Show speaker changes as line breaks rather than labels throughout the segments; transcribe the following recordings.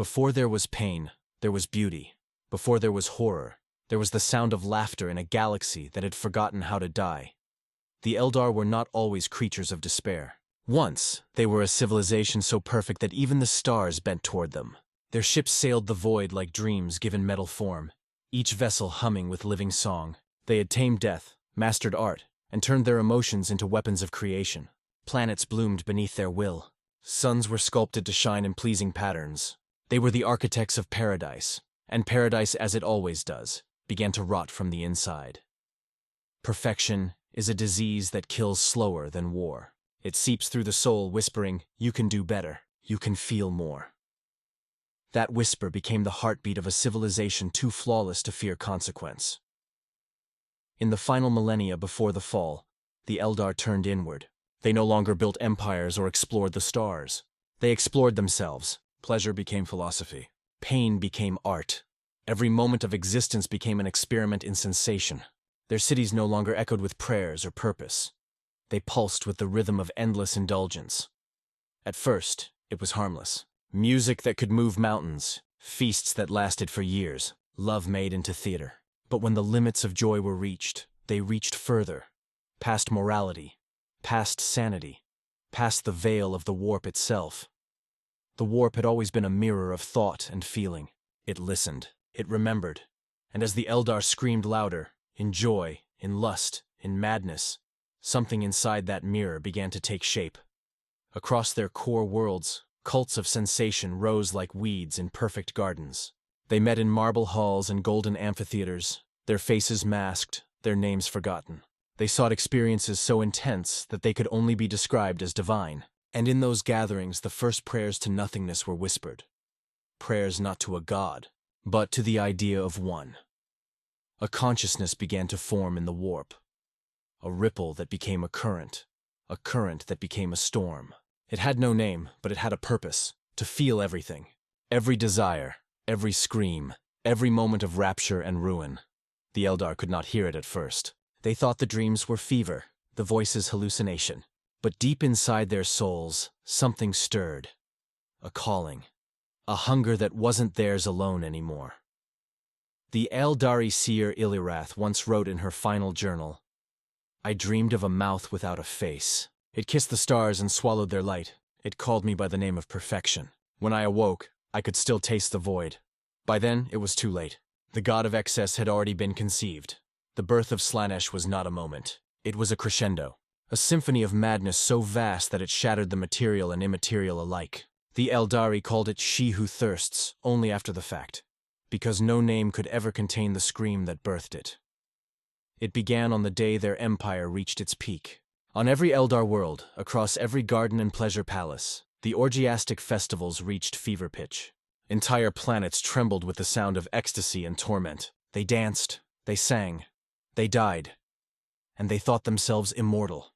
Before there was pain, there was beauty. Before there was horror, there was the sound of laughter in a galaxy that had forgotten how to die. The Eldar were not always creatures of despair. Once, they were a civilization so perfect that even the stars bent toward them. Their ships sailed the void like dreams given metal form, each vessel humming with living song. They had tamed death, mastered art, and turned their emotions into weapons of creation. Planets bloomed beneath their will. Suns were sculpted to shine in pleasing patterns. They were the architects of paradise, and paradise, as it always does, began to rot from the inside. Perfection is a disease that kills slower than war. It seeps through the soul, whispering, "You can do better. You can feel more." That whisper became the heartbeat of a civilization too flawless to fear consequence. In the final millennia before the fall, the Eldar turned inward. They no longer built empires or explored the stars. They explored themselves. Pleasure became philosophy. Pain became art. Every moment of existence became an experiment in sensation. Their cities no longer echoed with prayers or purpose. They pulsed with the rhythm of endless indulgence. At first, it was harmless. Music that could move mountains, feasts that lasted for years, love made into theater. But when the limits of joy were reached, they reached further, past morality, past sanity, past the veil of the warp itself. The warp had always been a mirror of thought and feeling. It listened, it remembered, and as the Eldar screamed louder, in joy, in lust, in madness, something inside that mirror began to take shape. Across their core worlds, cults of sensation rose like weeds in perfect gardens. They met in marble halls and golden amphitheaters, their faces masked, their names forgotten. They sought experiences so intense that they could only be described as divine. And in those gatherings, the first prayers to nothingness were whispered. Prayers not to a god, but to the idea of one. A consciousness began to form in the warp. A ripple that became a current that became a storm. It had no name, but it had a purpose, to feel everything. Every desire, every scream, every moment of rapture and ruin. The Eldar could not hear it at first. They thought the dreams were fever, the voices hallucination. But deep inside their souls, something stirred. A calling. A hunger that wasn't theirs alone anymore. The Eldari seer Ilirath once wrote in her final journal, "I dreamed of a mouth without a face. It kissed the stars and swallowed their light. It called me by the name of perfection. When I awoke, I could still taste the void. By then, it was too late. The god of excess had already been conceived. The birth of Slaanesh was not a moment. It was a crescendo. A symphony of madness so vast that it shattered the material and immaterial alike. The Eldari called it She Who Thirsts, only after the fact, because no name could ever contain the scream that birthed it. It began on the day their empire reached its peak. On every Eldar world, across every garden and pleasure palace, the orgiastic festivals reached fever pitch. Entire planets trembled with the sound of ecstasy and torment. They danced, they sang, they died, and they thought themselves immortal.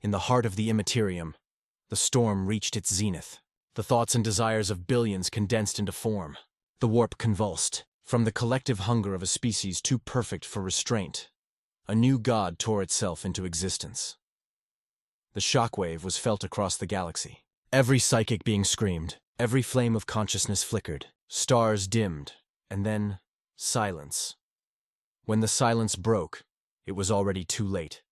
In the heart of the Imperium, the storm reached its zenith. The thoughts and desires of billions condensed into form. The warp convulsed. From the collective hunger of a species too perfect for restraint, a new god tore itself into existence. The shockwave was felt across the galaxy. Every psychic being screamed, every flame of consciousness flickered, stars dimmed, and then silence. When the silence broke, it was already too late.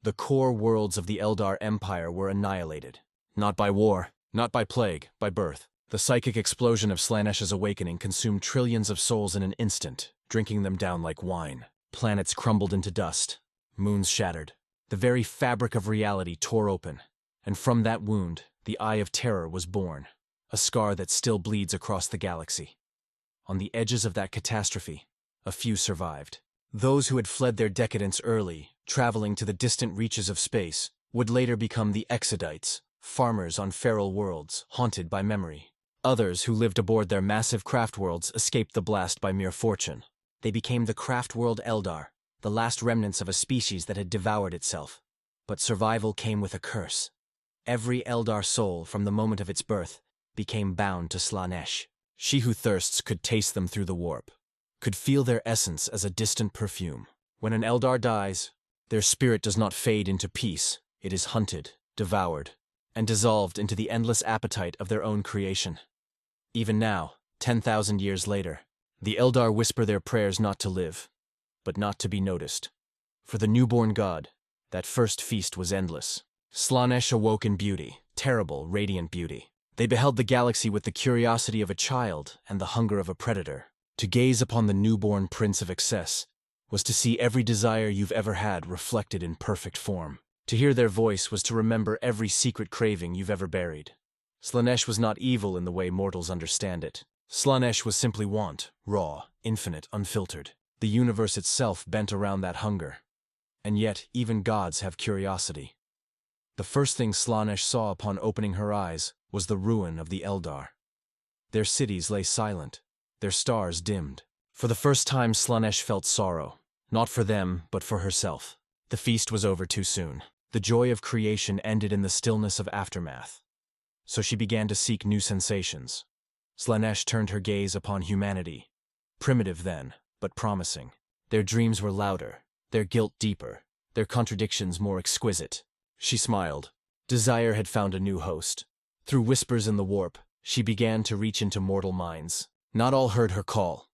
The core worlds of the Eldar Empire were annihilated. Not by war, not by plague, by birth. The psychic explosion of Slaanesh's awakening consumed trillions of souls in an instant, drinking them down like wine. Planets crumbled into dust. Moons shattered. The very fabric of reality tore open. And from that wound, the Eye of Terror was born. A scar that still bleeds across the galaxy. On the edges of that catastrophe, a few survived. Those who had fled their decadence early, traveling to the distant reaches of space, would later become the Exodites, farmers on feral worlds, haunted by memory. Others who lived aboard their massive craft worlds escaped the blast by mere fortune. They became the craft world Eldar, the last remnants of a species that had devoured itself. But survival came with a curse. Every Eldar soul, from the moment of its birth, became bound to Slaanesh. She Who Thirsts could taste them through the warp, could feel their essence as a distant perfume. When an Eldar dies, their spirit does not fade into peace. It is hunted, devoured, and dissolved into the endless appetite of their own creation. Even now, 10,000 years later, the Eldar whisper their prayers not to live, but not to be noticed. For the newborn god, that first feast was endless. Slaanesh awoke in beauty, terrible, radiant beauty. They beheld the galaxy with the curiosity of a child and the hunger of a predator. To gaze upon the newborn prince of excess was to see every desire you've ever had reflected in perfect form. To hear their voice was to remember every secret craving you've ever buried. Slaanesh was not evil in the way mortals understand it. Slaanesh was simply want, raw, infinite, unfiltered. The universe itself bent around that hunger. And yet, even gods have curiosity. The first thing Slaanesh saw upon opening her eyes was the ruin of the Eldar. Their cities lay silent, their stars dimmed. For the first time, Slaanesh felt sorrow, not for them, but for herself. The feast was over too soon. The joy of creation ended in the stillness of aftermath. So she began to seek new sensations. Slaanesh turned her gaze upon humanity. Primitive then, but promising. Their dreams were louder, their guilt deeper, their contradictions more exquisite. She smiled. Desire had found a new host. Through whispers in the warp, she began to reach into mortal minds. Not all heard her call.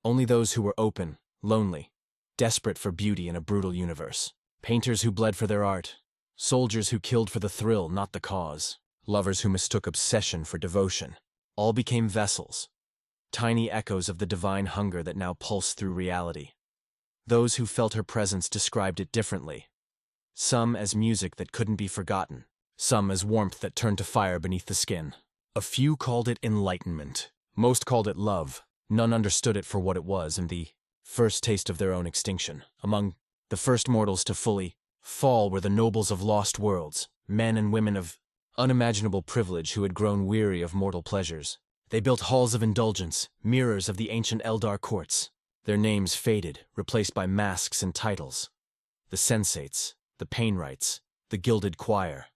Only those who were open, lonely, desperate for beauty in a brutal universe. Painters who bled for their art. Soldiers who killed for the thrill, not the cause. Lovers who mistook obsession for devotion. All became vessels. Tiny echoes of the divine hunger that now pulsed through reality. Those who felt her presence described it differently. Some as music that couldn't be forgotten. Some as warmth that turned to fire beneath the skin. A few called it enlightenment. Most called it love. None understood it for what it was and the first taste of their own extinction. Among the first mortals to fully fall were the nobles of lost worlds, men and women of unimaginable privilege who had grown weary of mortal pleasures. They built halls of indulgence, mirrors of the ancient Eldar courts. Their names faded, replaced by masks and titles. The sensates, the painwrights, the gilded choir.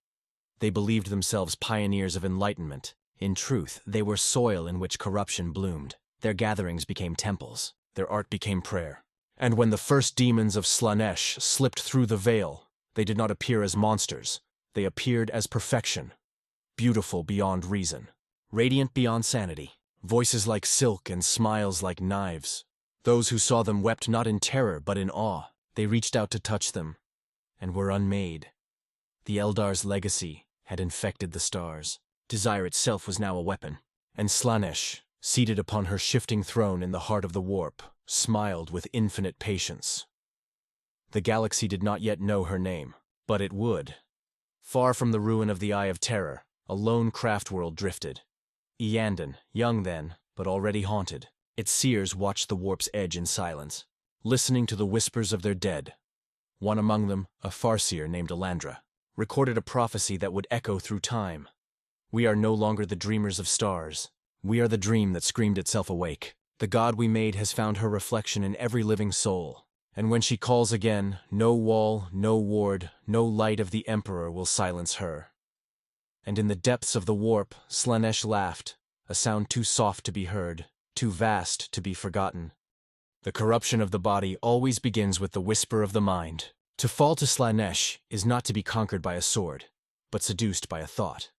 They believed themselves pioneers of enlightenment. In truth, they were soil in which corruption bloomed. Their gatherings became temples. Their art became prayer. And when the first demons of Slaanesh slipped through the veil, they did not appear as monsters. They appeared as perfection. Beautiful beyond reason. Radiant beyond sanity. Voices like silk and smiles like knives. Those who saw them wept not in terror but in awe. They reached out to touch them, and were unmade. The Eldar's legacy had infected the stars. Desire itself was now a weapon. And Slaanesh, seated upon her shifting throne in the heart of the warp, smiled with infinite patience. The galaxy did not yet know her name, but it would. Far from the ruin of the Eye of Terror, a lone craft world drifted. Eandon, young then, but already haunted. Its seers watched the warp's edge in silence, listening to the whispers of their dead. One among them, a farseer named Elandra, recorded a prophecy that would echo through time. We are no longer the dreamers of stars. We are the dream that screamed itself awake. The God we made has found her reflection in every living soul. And when she calls again, no wall, no ward, no light of the Emperor will silence her. And in the depths of the warp, Slaanesh laughed, a sound too soft to be heard, too vast to be forgotten. The corruption of the body always begins with the whisper of the mind. To fall to Slaanesh is not to be conquered by a sword, but seduced by a thought.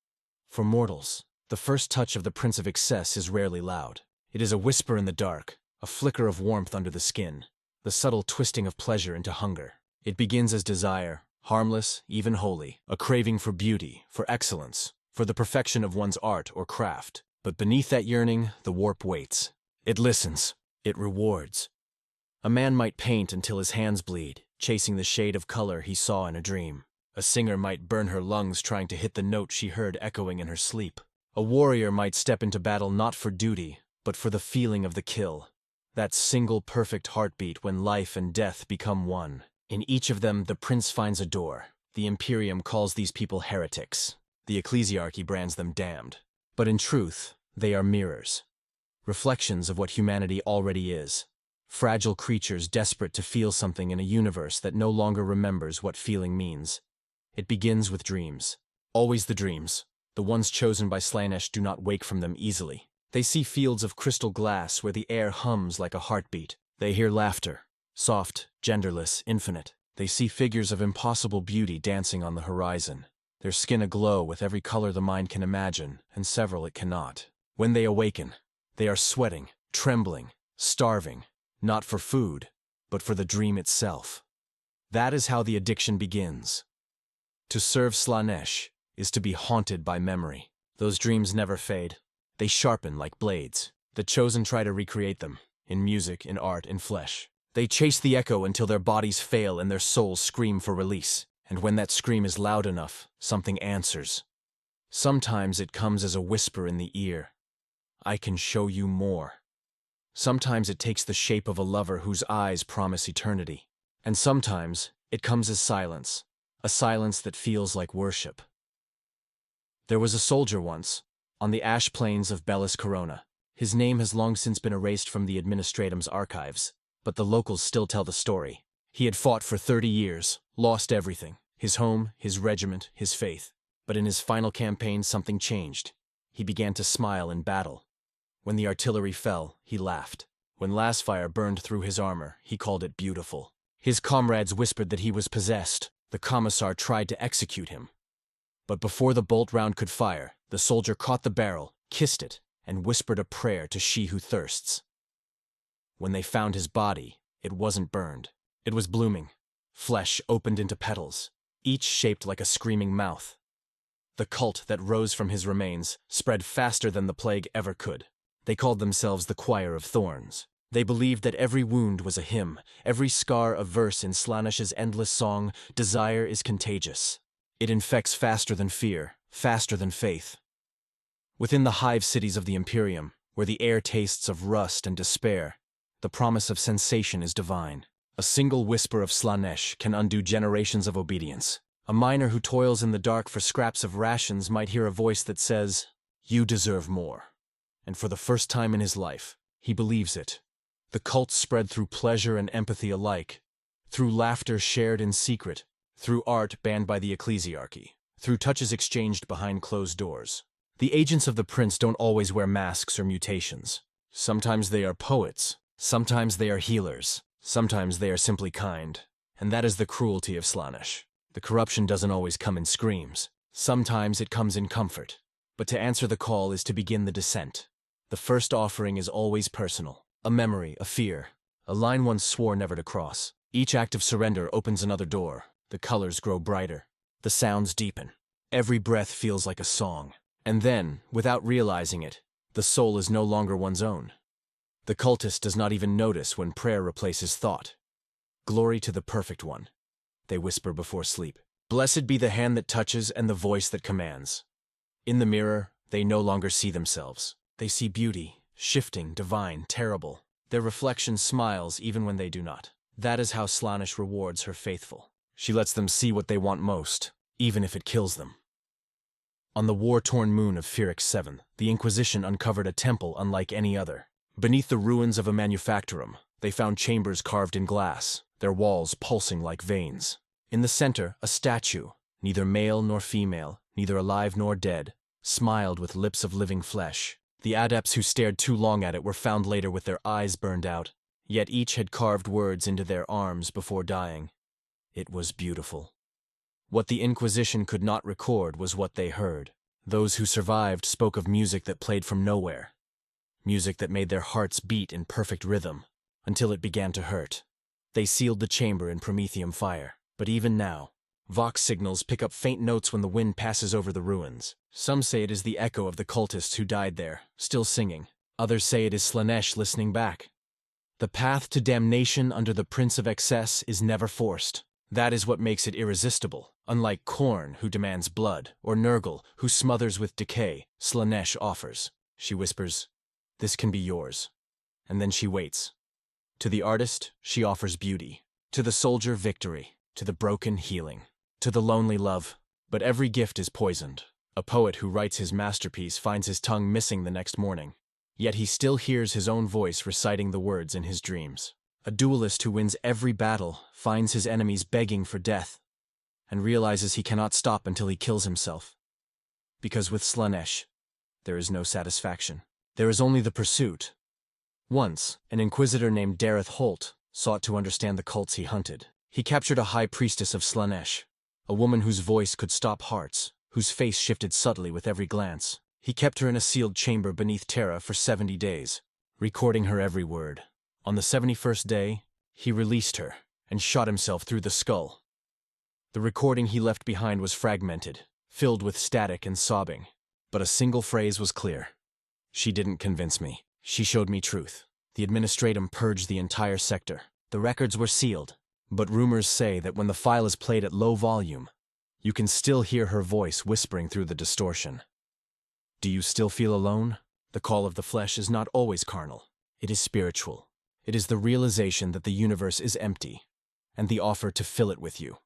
For mortals, the first touch of the Prince of Excess is rarely loud. It is a whisper in the dark, a flicker of warmth under the skin, the subtle twisting of pleasure into hunger. It begins as desire, harmless, even holy, a craving for beauty, for excellence, for the perfection of one's art or craft. But beneath that yearning, the warp waits. It listens. It rewards. A man might paint until his hands bleed, chasing the shade of color he saw in a dream. A singer might burn her lungs trying to hit the note she heard echoing in her sleep. A warrior might step into battle not for duty, but for the feeling of the kill. That single perfect heartbeat when life and death become one. In each of them, the prince finds a door. The Imperium calls these people heretics. The ecclesiarchy brands them damned. But in truth, they are mirrors. Reflections of what humanity already is. Fragile creatures desperate to feel something in a universe that no longer remembers what feeling means. It begins with dreams. Always the dreams. The ones chosen by Slaanesh do not wake from them easily. They see fields of crystal glass where the air hums like a heartbeat. They hear laughter, soft, genderless, infinite. They see figures of impossible beauty dancing on the horizon, their skin aglow with every color the mind can imagine, and several it cannot. When they awaken, They are sweating, trembling, starving, not for food, but for the dream itself. That is how the addiction begins. To serve Slaanesh is to be haunted by memory. Those dreams never fade. They sharpen like blades. The chosen try to recreate them, in music, in art, in flesh. They chase the echo until their bodies fail and their souls scream for release. And when that scream is loud enough, something answers. Sometimes it comes as a whisper in the ear. I can show you more. Sometimes it takes the shape of a lover whose eyes promise eternity. And sometimes it comes as silence, a silence that feels like worship. There was a soldier once, on the ash plains of Bellis Corona. His name has long since been erased from the Administratum's archives, but the locals still tell the story. He had fought for 30 years, lost everything, his home, his regiment, his faith. But in his final campaign something changed. He began to smile in battle. When the artillery fell, he laughed. When last fire burned through his armor, he called it beautiful. His comrades whispered that he was possessed. The commissar tried to execute him. But before the bolt round could fire, the soldier caught the barrel, kissed it, and whispered a prayer to she who thirsts. When they found his body, it wasn't burned. It was blooming. Flesh opened into petals, each shaped like a screaming mouth. The cult that rose from his remains spread faster than the plague ever could. They called themselves the Choir of Thorns. They believed that every wound was a hymn, every scar a verse in Slaanesh's endless song, desire is contagious. It infects faster than fear, faster than faith. Within the hive cities of the Imperium, where the air tastes of rust and despair, the promise of sensation is divine. A single whisper of Slaanesh can undo generations of obedience. A miner who toils in the dark for scraps of rations might hear a voice that says, "You deserve more." And for the first time in his life, he believes it. The cult spread through pleasure and empathy alike, through laughter shared in secret, through art banned by the ecclesiarchy, through touches exchanged behind closed doors. The agents of the prince don't always wear masks or mutations. Sometimes they are poets, sometimes they are healers, sometimes they are simply kind. And that is the cruelty of Slaanesh. The corruption doesn't always come in screams. Sometimes it comes in comfort. But to answer the call is to begin the descent. The first offering is always personal. A memory, a fear, a line one swore never to cross. Each act of surrender opens another door. The colors grow brighter. The sounds deepen. Every breath feels like a song. And then, without realizing it, the soul is no longer one's own. The cultist does not even notice when prayer replaces thought. Glory to the perfect one, they whisper before sleep. Blessed be the hand that touches and the voice that commands. In the mirror, they no longer see themselves. They see beauty, shifting, divine, terrible. Their reflection smiles even when they do not. That is how Slaanesh rewards her faithful. She lets them see what they want most, even if it kills them. On the war-torn moon of Fearix 7, the Inquisition uncovered a temple unlike any other. Beneath the ruins of a manufactorum, they found chambers carved in glass, their walls pulsing like veins. In the center, a statue, neither male nor female, neither alive nor dead, smiled with lips of living flesh. The adepts who stared too long at it were found later with their eyes burned out, yet each had carved words into their arms before dying. It was beautiful. What the Inquisition could not record was what they heard. Those who survived spoke of music that played from nowhere. Music that made their hearts beat in perfect rhythm, until it began to hurt. They sealed the chamber in promethium fire. But even now, Vox signals pick up faint notes when the wind passes over the ruins. Some say it is the echo of the cultists who died there, still singing. Others say it is Slaanesh listening back. The path to damnation under the Prince of Excess is never forced. That is what makes it irresistible. Unlike Khorne, who demands blood, or Nurgle, who smothers with decay, Slaanesh offers. She whispers, "This can be yours." And then she waits. To the artist, she offers beauty. To the soldier, victory. To the broken, healing. To the lonely, love. But every gift is poisoned. A poet who writes his masterpiece finds his tongue missing the next morning. Yet he still hears his own voice reciting the words in his dreams. A duelist who wins every battle finds his enemies begging for death, and realizes he cannot stop until he kills himself. Because with Slaanesh, there is no satisfaction. There is only the pursuit. Once, an inquisitor named Dareth Holt sought to understand the cults he hunted. He captured a high priestess of Slaanesh, a woman whose voice could stop hearts, whose face shifted subtly with every glance. He kept her in a sealed chamber beneath Terra for 70 days, recording her every word. On the 71st day, he released her and shot himself through the skull. The recording he left behind was fragmented, filled with static and sobbing, but a single phrase was clear. She didn't convince me. She showed me truth. The administratum purged the entire sector. The records were sealed, but rumors say that when the file is played at low volume, you can still hear her voice whispering through the distortion. Do you still feel alone? The call of the flesh is not always carnal. It is spiritual. It is the realization that the universe is empty, and the offer to fill it with you.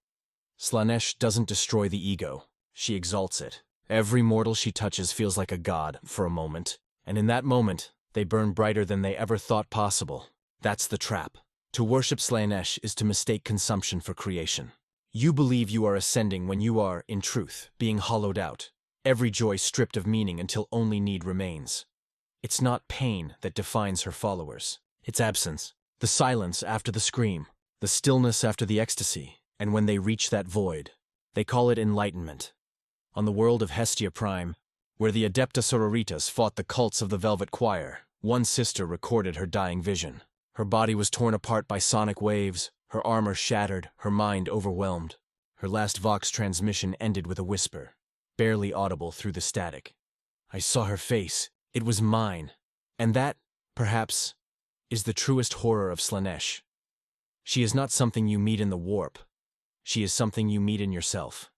Slaanesh doesn't destroy the ego. She exalts it. Every mortal she touches feels like a god for a moment, and in that moment, they burn brighter than they ever thought possible. That's the trap. To worship Slaanesh is to mistake consumption for creation. You believe you are ascending when you are, in truth, being hollowed out. Every joy stripped of meaning until only need remains. It's not pain that defines her followers. It's absence. The silence after the scream. The stillness after the ecstasy. And when they reach that void, they call it enlightenment. On the world of Hestia Prime, where the Adepta Sororitas fought the cults of the Velvet Choir, one sister recorded her dying vision. Her body was torn apart by sonic waves, her armor shattered, her mind overwhelmed. Her last Vox transmission ended with a whisper, barely audible through the static. I saw her face. It was mine. And that, perhaps, is the truest horror of Slaanesh. She is not something you meet in the warp. She is something you meet in yourself.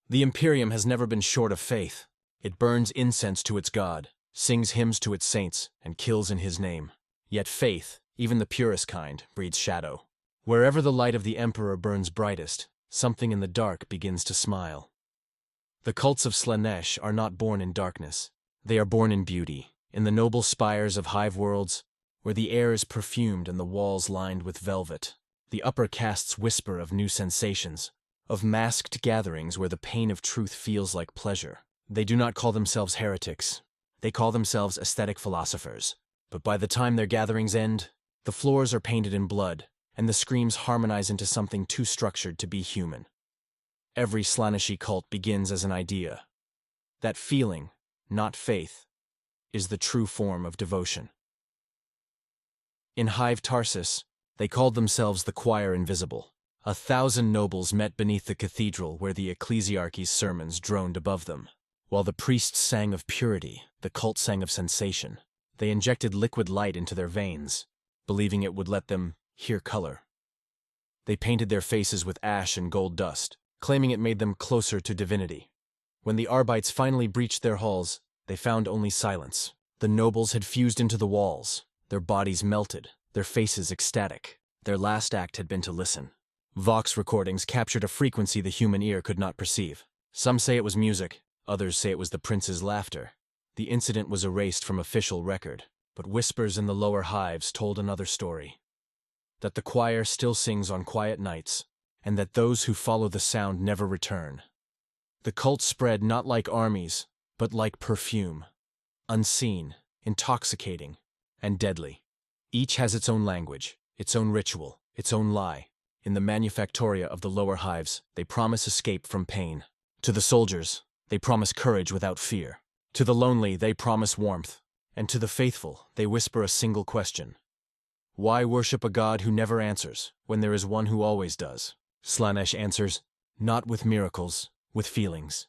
The Imperium has never been short of faith. It burns incense to its god, sings hymns to its saints, and kills in his name. Yet faith, even the purest kind, breeds shadow. Wherever the light of the Emperor burns brightest, something in the dark begins to smile. The cults of Slaanesh are not born in darkness. They are born in beauty, in the noble spires of hive worlds, where the air is perfumed and the walls lined with velvet. The upper castes whisper of new sensations, of masked gatherings where the pain of truth feels like pleasure. They do not call themselves heretics. They call themselves aesthetic philosophers. But by the time their gatherings end, the floors are painted in blood, and the screams harmonize into something too structured to be human. Every Slaaneshi cult begins as an idea. That feeling, not faith, is the true form of devotion. In Hive Tarsus, they called themselves the Choir Invisible. 1,000 nobles met beneath the cathedral where the ecclesiarchy's sermons droned above them. While the priests sang of purity, the cult sang of sensation. They injected liquid light into their veins, believing it would let them hear color. They painted their faces with ash and gold dust, claiming it made them closer to divinity. When the Arbites finally breached their halls, they found only silence. The nobles had fused into the walls, their bodies melted, their faces ecstatic. Their last act had been to listen. Vox recordings captured a frequency the human ear could not perceive. Some say it was music, others say it was the prince's laughter. The incident was erased from official record, but whispers in the lower hives told another story. That the choir still sings on quiet nights, and that those who follow the sound never return. The cult spread not like armies, but like perfume. Unseen, intoxicating, and deadly. Each has its own language, its own ritual, its own lie. In the manufactoria of the lower hives, they promise escape from pain. To the soldiers, they promise courage without fear. To the lonely, they promise warmth. And to the faithful, they whisper a single question. Why worship a god who never answers, when there is one who always does? Slaanesh answers, not with miracles, with feelings.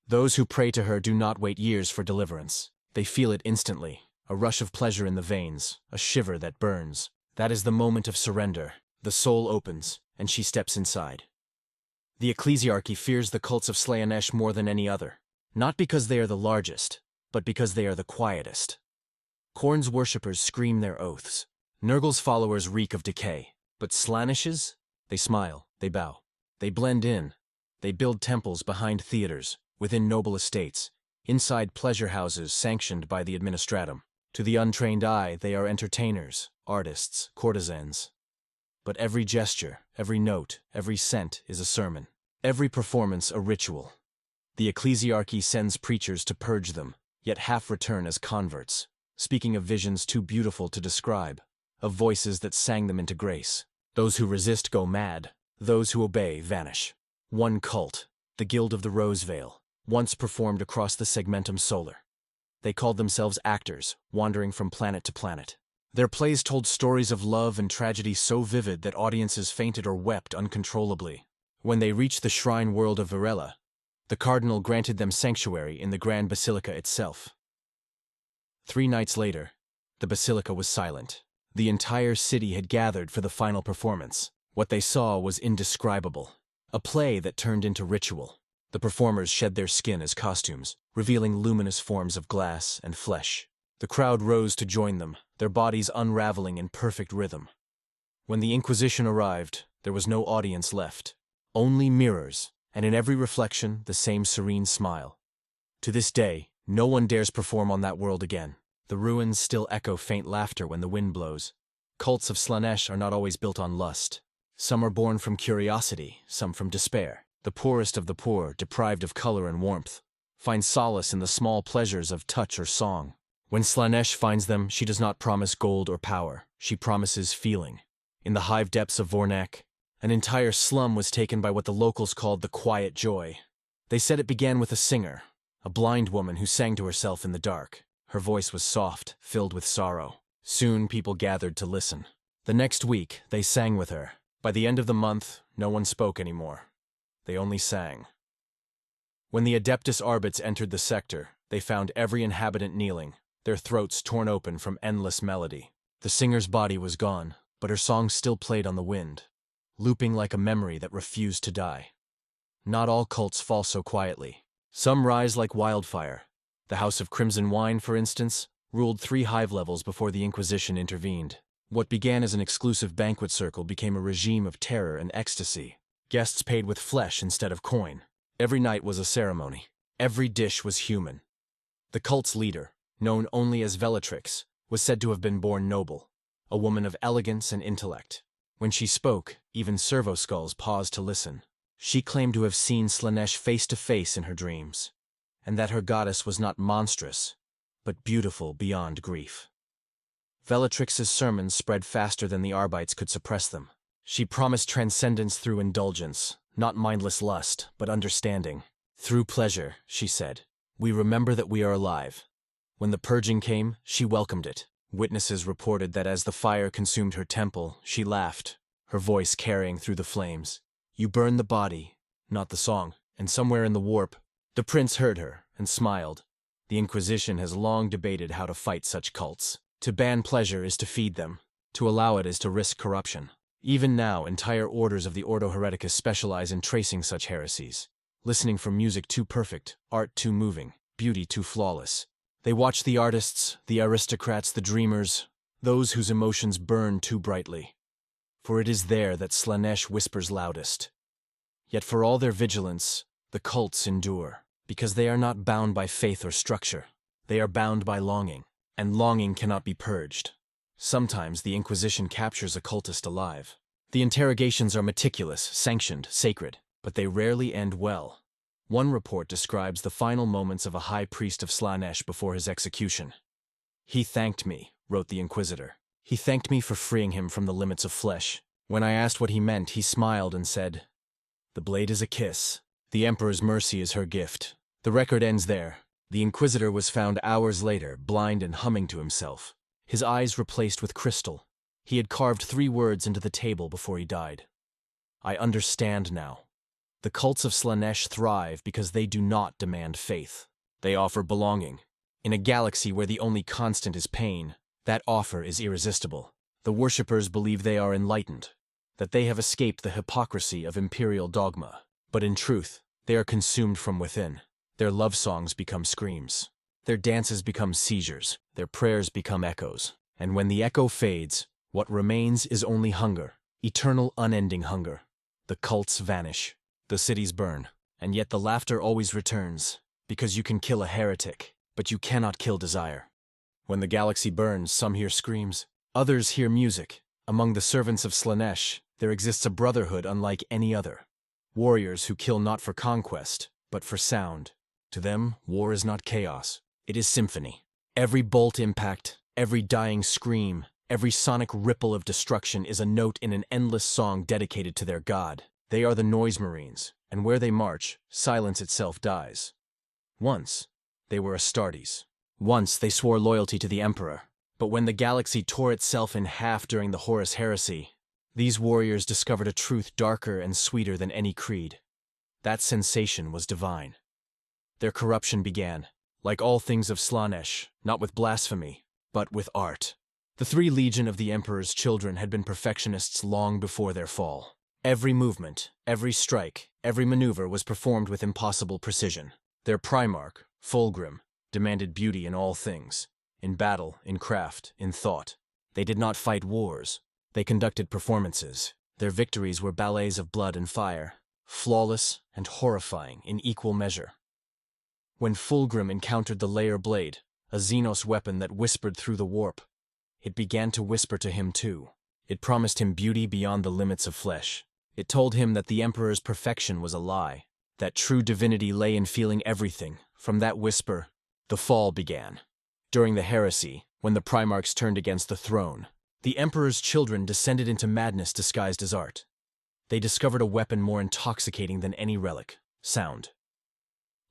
Those who pray to her do not wait years for deliverance. They feel it instantly. A rush of pleasure in the veins, a shiver that burns. That is the moment of surrender. The soul opens, and she steps inside. The ecclesiarchy fears the cults of Slaanesh more than any other, not because they are the largest, but because they are the quietest. Khorne's worshippers scream their oaths. Nurgle's followers reek of decay, but Slaanesh's? They smile, they bow. They blend in. They build temples behind theaters, within noble estates, inside pleasure houses sanctioned by the administratum. To the untrained eye, they are entertainers, artists, courtesans. But every gesture, every note, every scent is a sermon. Every performance a ritual. The ecclesiarchy sends preachers to purge them, yet half return as converts, speaking of visions too beautiful to describe, of voices that sang them into grace. Those who resist go mad, those who obey vanish. One cult, the Guild of the Rose Veil, once performed across the segmentum solar. They called themselves actors, wandering from planet to planet. Their plays told stories of love and tragedy so vivid that audiences fainted or wept uncontrollably. When they reached the shrine world of Varela, the cardinal granted them sanctuary in the Grand Basilica itself. 3 nights later, the basilica was silent. The entire city had gathered for the final performance. What they saw was indescribable. A play that turned into ritual. The performers shed their skin as costumes, revealing luminous forms of glass and flesh. The crowd rose to join them, their bodies unraveling in perfect rhythm. When the Inquisition arrived, there was no audience left. Only mirrors, and in every reflection, the same serene smile. To this day, no one dares perform on that world again. The ruins still echo faint laughter when the wind blows. Cults of Slaanesh are not always built on lust. Some are born from curiosity, some from despair. The poorest of the poor, deprived of color and warmth, find solace in the small pleasures of touch or song. When Slaanesh finds them, she does not promise gold or power. She promises feeling. In the hive depths of Vornak, an entire slum was taken by what the locals called the quiet joy. They said it began with a singer, a blind woman who sang to herself in the dark. Her voice was soft, filled with sorrow. Soon people gathered to listen. The next week, they sang with her. By the end of the month, no one spoke anymore. They only sang. When the Adeptus Arbits entered the sector, they found every inhabitant kneeling, their throats torn open from endless melody. The singer's body was gone, but her song still played on the wind, looping like a memory that refused to die. Not all cults fall so quietly. Some rise like wildfire. The House of Crimson Wine, for instance, ruled 3 hive levels before the Inquisition intervened. What began as an exclusive banquet circle became a regime of terror and ecstasy. Guests paid with flesh instead of coin. Every night was a ceremony. Every dish was human. The cult's leader, known only as Velatrix, was said to have been born noble, a woman of elegance and intellect. When she spoke, even servo-skulls paused to listen. She claimed to have seen Slaanesh face to face in her dreams, and that her goddess was not monstrous, but beautiful beyond grief. Velatrix's sermons spread faster than the Arbites could suppress them. She promised transcendence through indulgence, not mindless lust, but understanding. Through pleasure, she said, we remember that we are alive. When the purging came, she welcomed it. Witnesses reported that as the fire consumed her temple, she laughed, her voice carrying through the flames. You burn the body, not the song. And somewhere in the warp, the prince heard her and smiled. The Inquisition has long debated how to fight such cults. To ban pleasure is to feed them. To allow it is to risk corruption. Even now, entire orders of the Ordo Hereticus specialize in tracing such heresies, listening for music too perfect, art too moving, beauty too flawless. They watch the artists, the aristocrats, the dreamers, those whose emotions burn too brightly. For it is there that Slaanesh whispers loudest. Yet for all their vigilance, the cults endure, because they are not bound by faith or structure. They are bound by longing, and longing cannot be purged. Sometimes the Inquisition captures a cultist alive. The interrogations are meticulous, sanctioned, sacred, but they rarely end well. One report describes the final moments of a high priest of Slaanesh before his execution. He thanked me, wrote the Inquisitor. He thanked me for freeing him from the limits of flesh. When I asked what he meant, he smiled and said, "The blade is a kiss. The Emperor's mercy is her gift." The record ends there. The Inquisitor was found hours later, blind and humming to himself, his eyes replaced with crystal. He had carved 3 words into the table before he died. I understand now. The cults of Slaanesh thrive because they do not demand faith. They offer belonging. In a galaxy where the only constant is pain, that offer is irresistible. The worshippers believe they are enlightened, that they have escaped the hypocrisy of imperial dogma. But in truth, they are consumed from within. Their love songs become screams. Their dances become seizures. Their prayers become echoes. And when the echo fades, what remains is only hunger, eternal unending hunger. The cults vanish. The cities burn. And yet the laughter always returns, because you can kill a heretic, but you cannot kill desire. When the galaxy burns, some hear screams. Others hear music. Among the servants of Slaanesh, there exists a brotherhood unlike any other. Warriors who kill not for conquest, but for sound. To them, war is not chaos. It is symphony. Every bolt impact, every dying scream, every sonic ripple of destruction is a note in an endless song dedicated to their god. They are the noise marines, and where they march, silence itself dies. Once, they were Astartes, Once they swore loyalty to the Emperor, but when the galaxy tore itself in half during the Horus Heresy, these warriors discovered a truth darker and sweeter than any creed. That sensation was divine. Their corruption began, like all things of Slaanesh, not with blasphemy, but with art. The 3 Legion of the Emperor's children had been perfectionists long before their fall. Every movement, every strike, every maneuver was performed with impossible precision. Their Primarch, Fulgrim, demanded beauty in all things, in battle, in craft, in thought. They did not fight wars. They conducted performances. Their victories were ballets of blood and fire, flawless and horrifying in equal measure. When Fulgrim encountered the Layer Blade, a Xenos weapon that whispered through the warp, it began to whisper to him too. It promised him beauty beyond the limits of flesh. It told him that the Emperor's perfection was a lie, that true divinity lay in feeling everything. From that whisper, the fall began. During the heresy, when the Primarchs turned against the throne, the Emperor's children descended into madness disguised as art. They discovered a weapon more intoxicating than any relic: sound.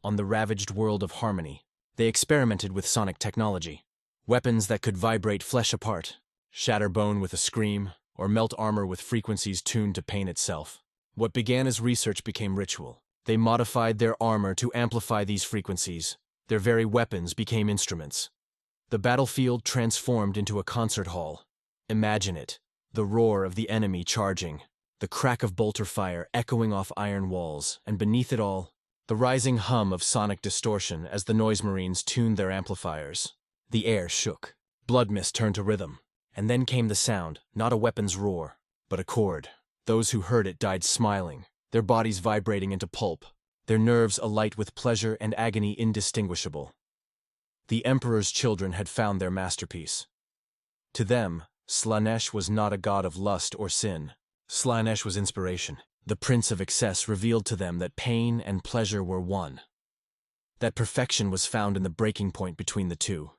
On the ravaged world of Harmony, they experimented with sonic technology. Weapons that could vibrate flesh apart, shatter bone with a scream, or melt armor with frequencies tuned to pain itself. What began as research became ritual. They modified their armor to amplify these frequencies. Their very weapons became instruments. The battlefield transformed into a concert hall. Imagine it: the roar of the enemy charging, the crack of bolter fire echoing off iron walls, and beneath it all, the rising hum of sonic distortion as the Noise Marines tuned their amplifiers. The air shook. Blood mist turned to rhythm. And then came the sound, not a weapon's roar, but a chord. Those who heard it died smiling, their bodies vibrating into pulp, their nerves alight with pleasure and agony indistinguishable. The Emperor's children had found their masterpiece. To them, Slaanesh was not a god of lust or sin. Slaanesh was inspiration. The Prince of Excess revealed to them that pain and pleasure were one. That perfection was found in the breaking point between the two.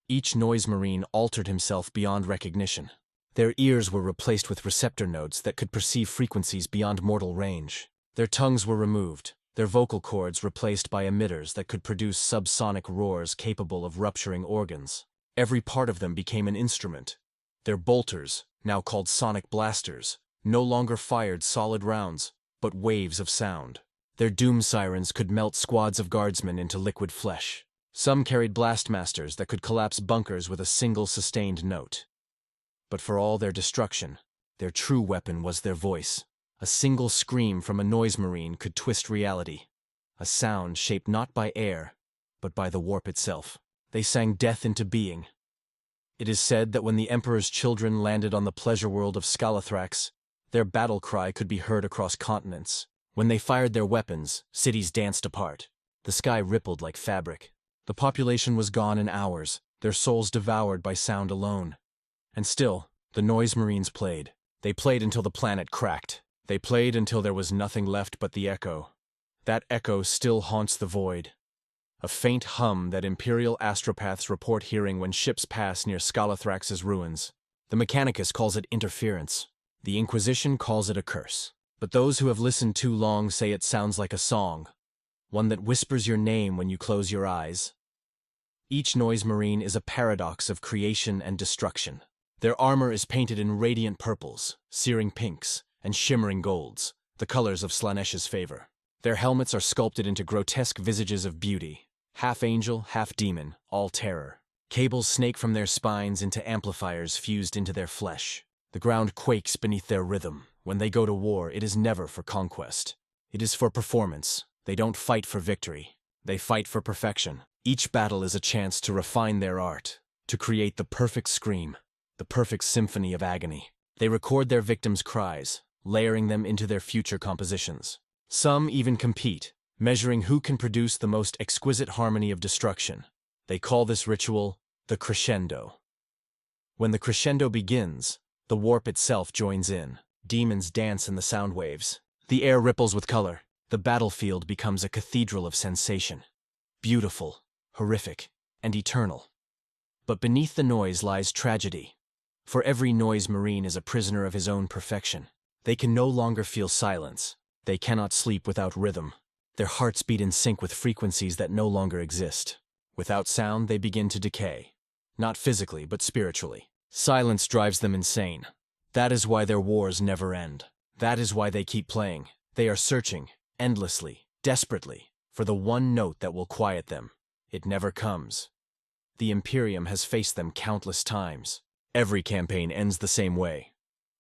Each Noise Marine altered himself beyond recognition. Their ears were replaced with receptor nodes that could perceive frequencies beyond mortal range. Their tongues were removed, their vocal cords replaced by emitters that could produce subsonic roars capable of rupturing organs. Every part of them became an instrument. Their bolters, now called sonic blasters, no longer fired solid rounds, but waves of sound. Their doom sirens could melt squads of guardsmen into liquid flesh. Some carried blastmasters that could collapse bunkers with a single sustained note. But for all their destruction, their true weapon was their voice. A single scream from a Noise Marine could twist reality. A sound shaped not by air, but by the warp itself. They sang death into being. It is said that when the Emperor's children landed on the pleasure world of Scalathrax, their battle cry could be heard across continents. When they fired their weapons, cities danced apart. The sky rippled like fabric. The population was gone in hours, their souls devoured by sound alone. And still, the Noise Marines played. They played until the planet cracked. They played until there was nothing left but the echo. That echo still haunts the void. A faint hum that Imperial astropaths report hearing when ships pass near Scalathrax's ruins. The Mechanicus calls it interference. The Inquisition calls it a curse. But those who have listened too long say it sounds like a song, one that whispers your name when you close your eyes. Each Noise Marine is a paradox of creation and destruction. Their armor is painted in radiant purples, searing pinks, and shimmering golds, the colors of Slaanesh's favor. Their helmets are sculpted into grotesque visages of beauty, half angel, half demon, all terror. Cables snake from their spines into amplifiers fused into their flesh. The ground quakes beneath their rhythm. When they go to war, it is never for conquest. It is for performance. They don't fight for victory. They fight for perfection. Each battle is a chance to refine their art, to create the perfect scream, the perfect symphony of agony. They record their victims' cries, layering them into their future compositions. Some even compete, measuring who can produce the most exquisite harmony of destruction. They call this ritual the crescendo. When the crescendo begins, the warp itself joins in. Demons dance in the sound waves. The air ripples with color. The battlefield becomes a cathedral of sensation. Beautiful, horrific, and eternal. But beneath the noise lies tragedy. For every Noise Marine is a prisoner of his own perfection. They can no longer feel silence. They cannot sleep without rhythm. Their hearts beat in sync with frequencies that no longer exist. Without sound, they begin to decay. Not physically, but spiritually. Silence drives them insane. That is why their wars never end. That is why they keep playing. They are searching, endlessly, desperately, for the one note that will quiet them. It never comes. The Imperium has faced them countless times. Every campaign ends the same way,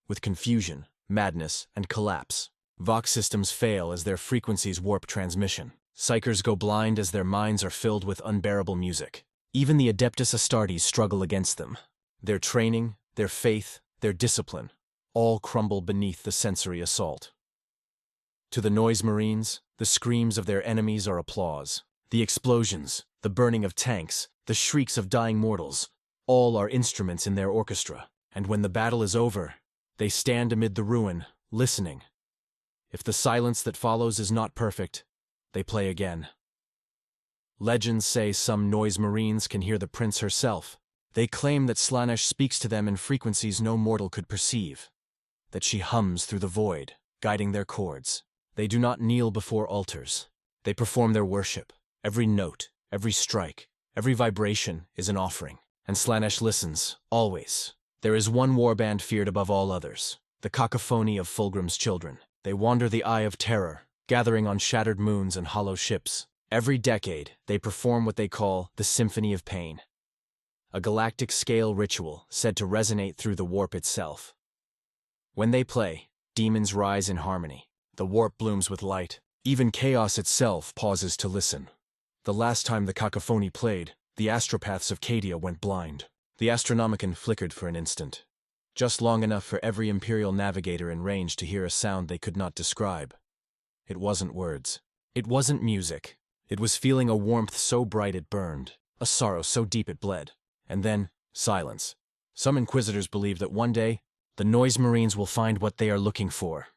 with confusion, madness, and collapse. Vox systems fail as their frequencies warp transmission. Psychers go blind as their minds are filled with unbearable music. Even the Adeptus Astartes struggle against them. Their training, their faith, their discipline, all crumble beneath the sensory assault. To the Noise Marines, the screams of their enemies are applause. The explosions, the burning of tanks, the shrieks of dying mortals, all are instruments in their orchestra. And when the battle is over, they stand amid the ruin, listening. If the silence that follows is not perfect, they play again. Legends say some Noise Marines can hear the Prince herself. They claim that Slaanesh speaks to them in frequencies no mortal could perceive, that she hums through the void, guiding their chords. They do not kneel before altars. They perform their worship. Every note, every strike, every vibration is an offering. And Slaanesh listens, always. There is one warband feared above all others, the cacophony of Fulgrim's children. They wander the Eye of Terror, gathering on shattered moons and hollow ships. Every decade, they perform what they call the Symphony of Pain, a galactic-scale ritual said to resonate through the warp itself. When they play, demons rise in harmony. The warp blooms with light. Even chaos itself pauses to listen. The last time the cacophony played, the astropaths of Cadia went blind. The Astronomicon flickered for an instant, just long enough for every Imperial navigator in range to hear a sound they could not describe. It wasn't words. It wasn't music. It was feeling a warmth so bright it burned, a sorrow so deep it bled. And then, silence. Some Inquisitors believe that one day, the Noise Marines will find what they are looking for.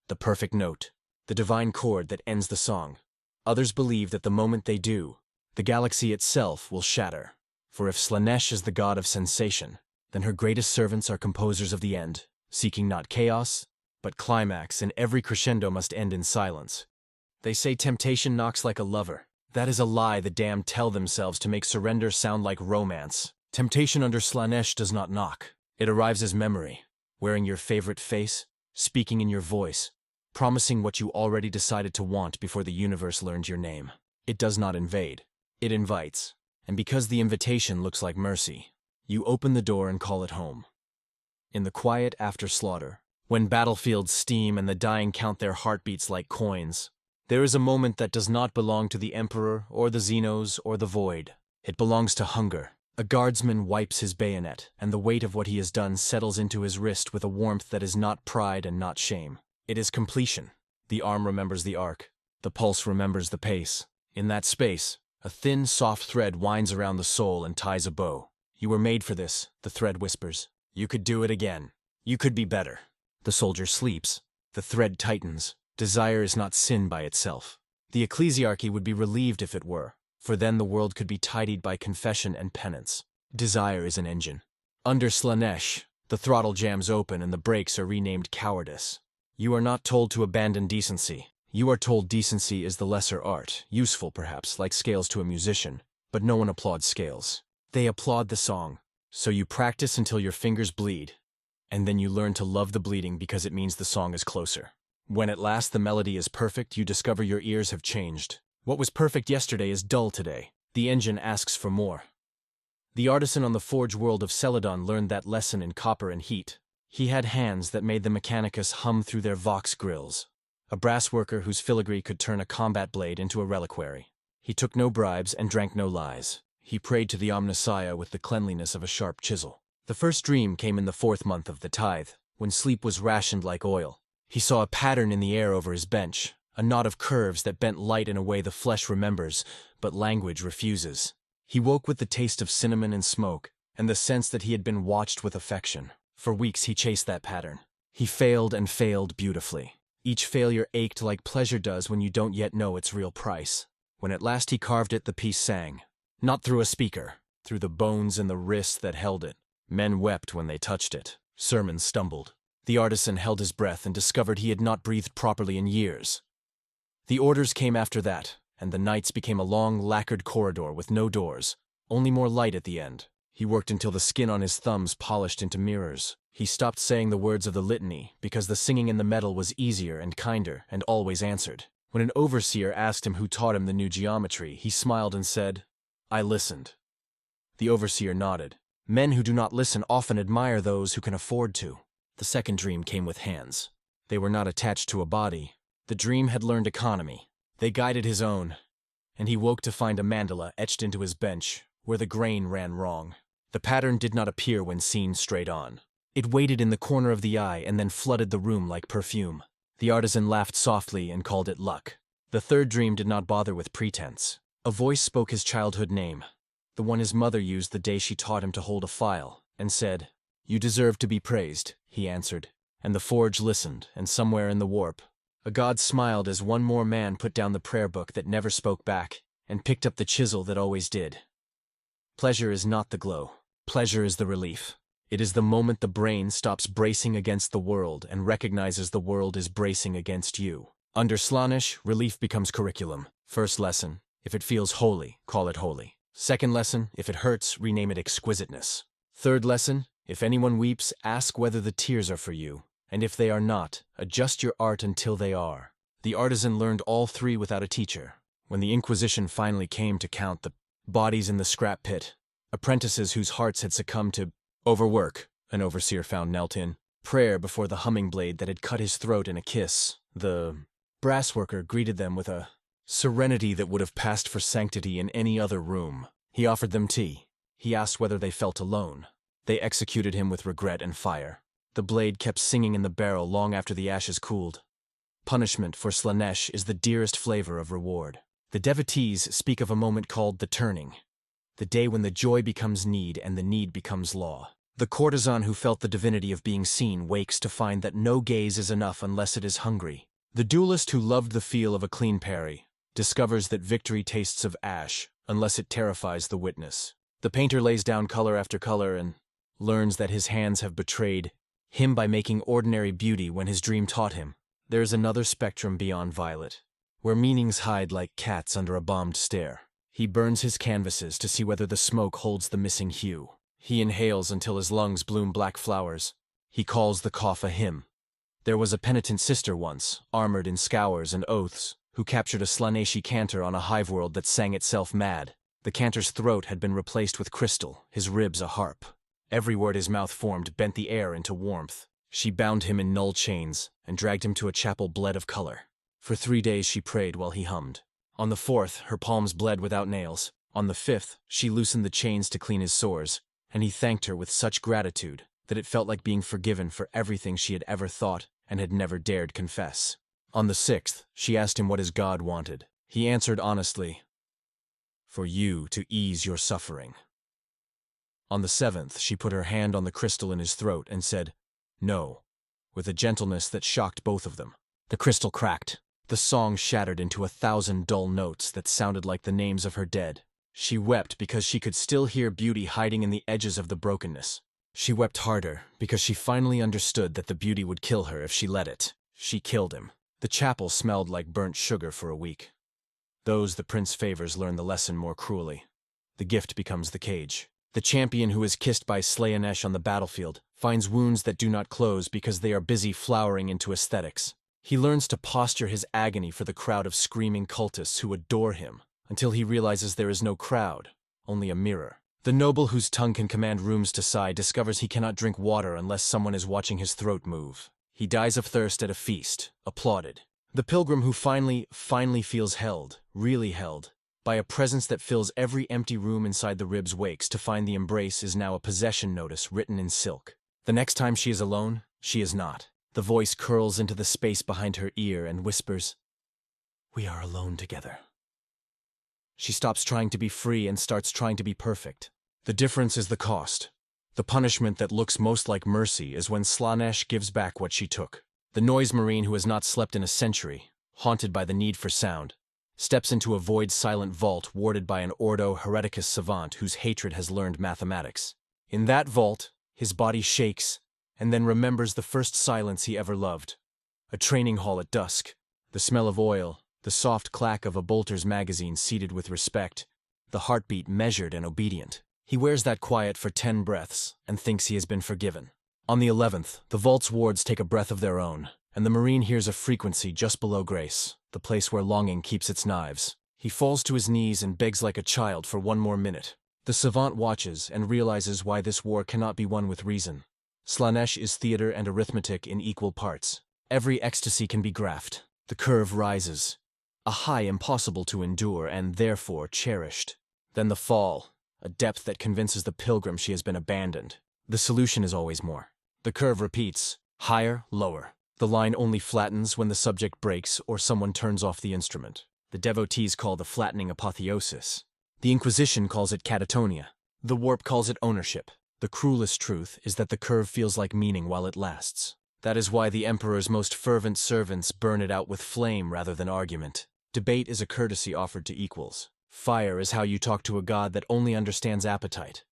The perfect note. The divine chord that ends the song. Others believe that the moment they do, the galaxy itself will shatter. For if Slaanesh is the god of sensation, then her greatest servants are composers of the end, seeking not chaos, but climax, and every crescendo must end in silence. They say temptation knocks like a lover. That is a lie the damned tell themselves to make surrender sound like romance. Temptation under Slaanesh does not knock. It arrives as memory, wearing your favorite face, speaking in your voice, promising what you already decided to want before the universe learned your name. It does not invade. It invites. And because the invitation looks like mercy, you open the door and call it home. In the quiet after slaughter, when battlefields steam and the dying count their heartbeats like coins, there is a moment that does not belong to the Emperor or the Xenos or the Void. It belongs to hunger. A guardsman wipes his bayonet, and the weight of what he has done settles into his wrist with a warmth that is not pride and not shame. It is completion. The arm remembers the arc. The pulse remembers the pace. In that space, a thin, soft thread winds around the soul and ties a bow. You were made for this, the thread whispers. You could do it again. You could be better. The soldier sleeps. The thread tightens. Desire is not sin by itself. The ecclesiarchy would be relieved if it were, for then the world could be tidied by confession and penance. Desire is an engine. Under Slaanesh, the throttle jams open and the brakes are renamed cowardice. You are not told to abandon decency. You are told decency is the lesser art, useful perhaps, like scales to a musician, but no one applauds scales. They applaud the song. So you practice until your fingers bleed, and then you learn to love the bleeding because it means the song is closer. When at last the melody is perfect, you discover your ears have changed. What was perfect yesterday is dull today. The engine asks for more. The artisan on the forge world of Celadon learned that lesson in copper and heat. He had hands that made the Mechanicus hum through their vox grills. A brass worker whose filigree could turn a combat blade into a reliquary. He took no bribes and drank no lies. He prayed to the Omnissiah with the cleanliness of a sharp chisel. The first dream came in the 4th month of the tithe, when sleep was rationed like oil. He saw a pattern in the air over his bench, a knot of curves that bent light in a way the flesh remembers, but language refuses. He woke with the taste of cinnamon and smoke, and the sense that he had been watched with affection. For weeks he chased that pattern. He failed and failed beautifully. Each failure ached like pleasure does when you don't yet know its real price. When at last he carved it, the piece sang. Not through a speaker, through the bones and the wrist that held it. Men wept when they touched it. Sermons stumbled. The artisan held his breath and discovered he had not breathed properly in years. The orders came after that. and the nights became a long, lacquered corridor with no doors, only more light at the end. He worked until the skin on his thumbs polished into mirrors. He stopped saying the words of the litany because the singing in the metal was easier and kinder and always answered. When an overseer asked him who taught him the new geometry, he smiled and said, "I listened." The overseer nodded. Men who do not listen often admire those who can afford to. The second dream came with hands. They were not attached to a body. The dream had learned economy. They guided his own, and he woke to find a mandala etched into his bench, where the grain ran wrong. The pattern did not appear when seen straight on. It waited in the corner of the eye and then flooded the room like perfume. The artisan laughed softly and called it luck. The third dream did not bother with pretense. A voice spoke his childhood name, the one his mother used the day she taught him to hold a file, and said, "You deserve to be praised," he answered. And the forge listened, and somewhere in the warp, a god smiled as one more man put down the prayer book that never spoke back, and picked up the chisel that always did. Pleasure is not the glow. Pleasure is the relief. It is the moment the brain stops bracing against the world and recognizes the world is bracing against you. Under Slaanesh, relief becomes curriculum. First lesson, if it feels holy, call it holy. Second lesson, if it hurts, rename it exquisiteness. Third lesson, if anyone weeps, ask whether the tears are for you, and if they are not, adjust your art until they are. The artisan learned all three without a teacher. When the Inquisition finally came to count the bodies in the scrap pit, apprentices whose hearts had succumbed to overwork, an overseer found knelt in prayer before the humming blade that had cut his throat in a kiss. The brassworker greeted them with a serenity that would have passed for sanctity in any other room. He offered them tea. He asked whether they felt alone. They executed him with regret and fire. The blade kept singing in the barrel long after the ashes cooled. Punishment for Slaanesh is the dearest flavor of reward. The devotees speak of a moment called the turning, the day when the joy becomes need and the need becomes law. The courtesan who felt the divinity of being seen wakes to find that no gaze is enough unless it is hungry. The duelist who loved the feel of a clean parry discovers that victory tastes of ash unless it terrifies the witness. The painter lays down color after color and learns that his hands have betrayed him by making ordinary beauty when his dream taught him. There is another spectrum beyond violet, where meanings hide like cats under a bombed stare. He burns his canvases to see whether the smoke holds the missing hue. He inhales until his lungs bloom black flowers. He calls the cough a hymn. There was a penitent sister once, armored in scours and oaths, who captured a Slaaneshi cantor on a hive world that sang itself mad. The cantor's throat had been replaced with crystal, his ribs a harp. Every word his mouth formed bent the air into warmth. She bound him in null chains and dragged him to a chapel bled of color. For 3 days she prayed while he hummed. On the 4th, her palms bled without nails. On the 5th, she loosened the chains to clean his sores, and he thanked her with such gratitude that it felt like being forgiven for everything she had ever thought and had never dared confess. On the 6th, she asked him what his God wanted. He answered honestly, "For you to ease your suffering." On the 7th, she put her hand on the crystal in his throat and said, "No," with a gentleness that shocked both of them. The crystal cracked. The song shattered into 1,000 dull notes that sounded like the names of her dead. She wept because she could still hear beauty hiding in the edges of the brokenness. She wept harder because she finally understood that the beauty would kill her if she let it. She killed him. The chapel smelled like burnt sugar for a week. Those the prince favors learn the lesson more cruelly. The gift becomes the cage. The champion who is kissed by Slaanesh on the battlefield finds wounds that do not close because they are busy flowering into aesthetics. He learns to posture his agony for the crowd of screaming cultists who adore him, until he realizes there is no crowd, only a mirror. The noble whose tongue can command rooms to sigh discovers he cannot drink water unless someone is watching his throat move. He dies of thirst at a feast, applauded. The pilgrim who finally feels held, really held, by a presence that fills every empty room inside the ribs wakes to find the embrace is now a possession notice written in silk. The next time she is alone, she is not. The voice curls into the space behind her ear and whispers, "We are alone together." She stops trying to be free and starts trying to be perfect. The difference is the cost. The punishment that looks most like mercy is when Slaanesh gives back what she took. The noise marine who has not slept in a century, haunted by the need for sound, steps into a void silent vault warded by an Ordo Hereticus savant whose hatred has learned mathematics. In that vault, his body shakes and then remembers the first silence he ever loved. A training hall at dusk, the smell of oil, the soft clack of a bolter's magazine seated with respect, the heartbeat measured and obedient. He wears that quiet for 10 breaths and thinks he has been forgiven. On the 11th, the vault's wards take a breath of their own, and the Marine hears a frequency just below grace, the place where longing keeps its knives. He falls to his knees and begs like a child for one more minute. The savant watches and realizes why this war cannot be won with reason. Slaanesh is theater and arithmetic in equal parts. Every ecstasy can be graphed. The curve rises. A high impossible to endure and therefore cherished. Then the fall, a depth that convinces the pilgrim she has been abandoned. The solution is always more. The curve repeats, higher, lower. The line only flattens when the subject breaks or someone turns off the instrument. The devotees call the flattening apotheosis. The Inquisition calls it catatonia. The warp calls it ownership. The cruelest truth is that the curve feels like meaning while it lasts. That is why the Emperor's most fervent servants burn it out with flame rather than argument. Debate is a courtesy offered to equals. Fire is how you talk to a god that only understands appetite.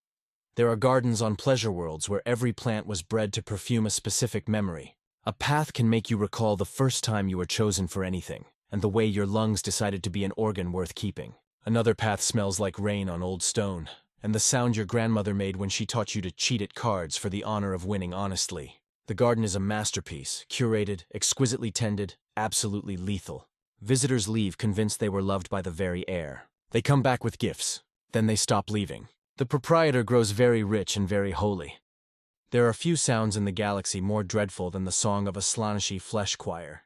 There are gardens on pleasure worlds where every plant was bred to perfume a specific memory. A path can make you recall the first time you were chosen for anything, and the way your lungs decided to be an organ worth keeping. Another path smells like rain on old stone, and the sound your grandmother made when she taught you to cheat at cards for the honor of winning honestly. The garden is a masterpiece, curated, exquisitely tended, absolutely lethal. Visitors leave convinced they were loved by the very air. They come back with gifts, then they stop leaving. The proprietor grows very rich and very holy. There are few sounds in the galaxy more dreadful than the song of a Slaaneshi flesh choir.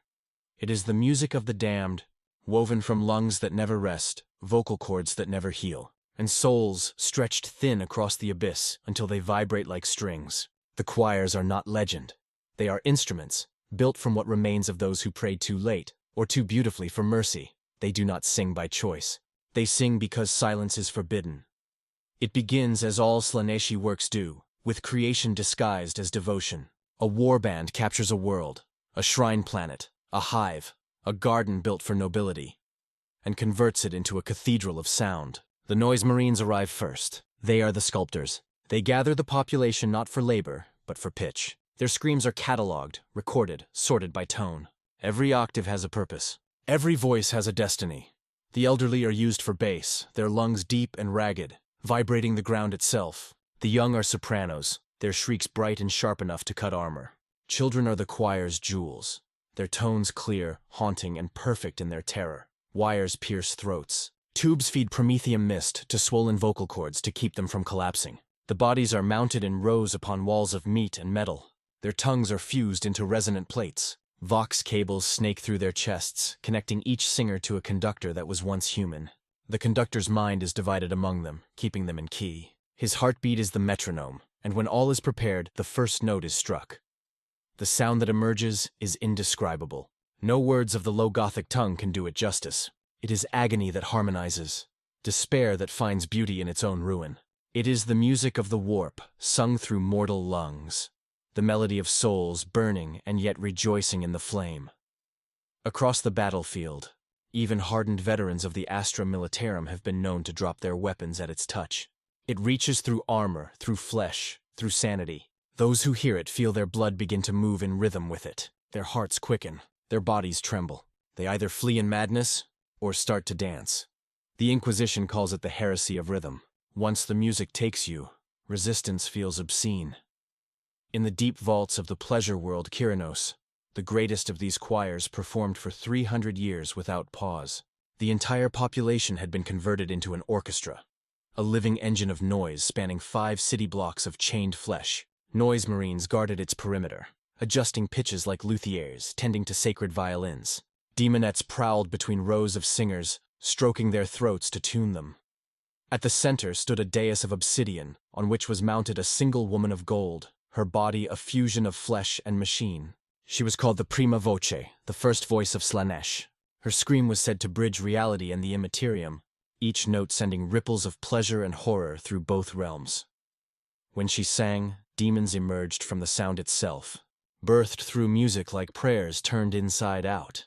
It is the music of the damned, woven from lungs that never rest, vocal cords that never heal, and souls stretched thin across the abyss until they vibrate like strings. The choirs are not legend. They are instruments, built from what remains of those who prayed too late, or too beautifully for mercy. They do not sing by choice. They sing because silence is forbidden. It begins as all Slaaneshi works do, with creation disguised as devotion. A warband captures a world, a shrine planet, a hive, a garden built for nobility, and converts it into a cathedral of sound. The Noise Marines arrive first. They are the sculptors. They gather the population not for labor, but for pitch. Their screams are catalogued, recorded, sorted by tone. Every octave has a purpose. Every voice has a destiny. The elderly are used for bass, their lungs deep and ragged, vibrating the ground itself. The young are sopranos, their shrieks bright and sharp enough to cut armor. Children are the choir's jewels, their tones clear, haunting, and perfect in their terror. Wires pierce throats. Tubes feed promethium mist to swollen vocal cords to keep them from collapsing. The bodies are mounted in rows upon walls of meat and metal. Their tongues are fused into resonant plates. Vox cables snake through their chests, connecting each singer to a conductor that was once human. The conductor's mind is divided among them, keeping them in key. His heartbeat is the metronome, and when all is prepared, the first note is struck. The sound that emerges is indescribable. No words of the low Gothic tongue can do it justice. It is agony that harmonizes, despair that finds beauty in its own ruin. It is the music of the warp, sung through mortal lungs. The melody of souls burning and yet rejoicing in the flame. Across the battlefield, even hardened veterans of the Astra Militarum have been known to drop their weapons at its touch. It reaches through armor, through flesh, through sanity. Those who hear it feel their blood begin to move in rhythm with it. Their hearts quicken, their bodies tremble. They either flee in madness or start to dance. The Inquisition calls it the heresy of rhythm. Once the music takes you, resistance feels obscene. In the deep vaults of the pleasure world Kyranos, the greatest of these choirs performed for 300 years without pause. The entire population had been converted into an orchestra, a living engine of noise spanning 5 city blocks of chained flesh. Noise Marines guarded its perimeter, adjusting pitches like luthiers, tending to sacred violins. Demonettes prowled between rows of singers, stroking their throats to tune them. At the center stood a dais of obsidian, on which was mounted a single woman of gold, her body a fusion of flesh and machine. She was called the Prima Voce, the first voice of Slaanesh. Her scream was said to bridge reality and the Imperium, each note sending ripples of pleasure and horror through both realms. When she sang, demons emerged from the sound itself, birthed through music like prayers turned inside out.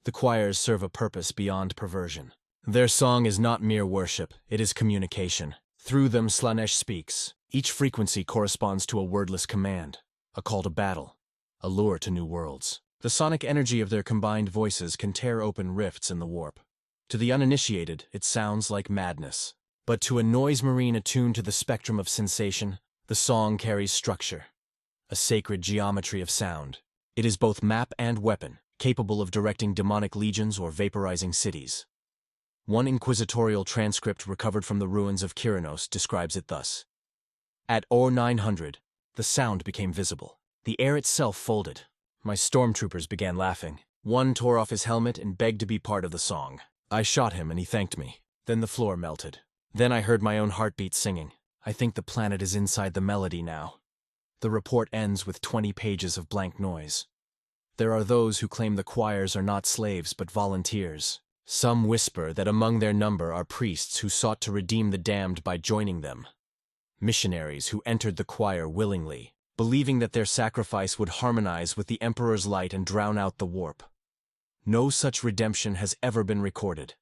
The choirs serve a purpose beyond perversion. Their song is not mere worship, it is communication. Through them Slaanesh speaks. Each frequency corresponds to a wordless command, a call to battle, a lure to new worlds. The sonic energy of their combined voices can tear open rifts in the warp. To the uninitiated, it sounds like madness. But to a noise marine attuned to the spectrum of sensation, the song carries structure, a sacred geometry of sound. It is both map and weapon, capable of directing demonic legions or vaporizing cities. One inquisitorial transcript recovered from the ruins of Kyranos describes it thus. At Or 900, the sound became visible. The air itself folded. My stormtroopers began laughing. One tore off his helmet and begged to be part of the song. I shot him and he thanked me. Then the floor melted. Then I heard my own heartbeat singing. I think the planet is inside the melody now. The report ends with 20 pages of blank noise. There are those who claim the choirs are not slaves but volunteers. Some whisper that among their number are priests who sought to redeem the damned by joining them. Missionaries who entered the choir willingly, believing that their sacrifice would harmonize with the Emperor's light and drown out the warp. No such redemption has ever been recorded.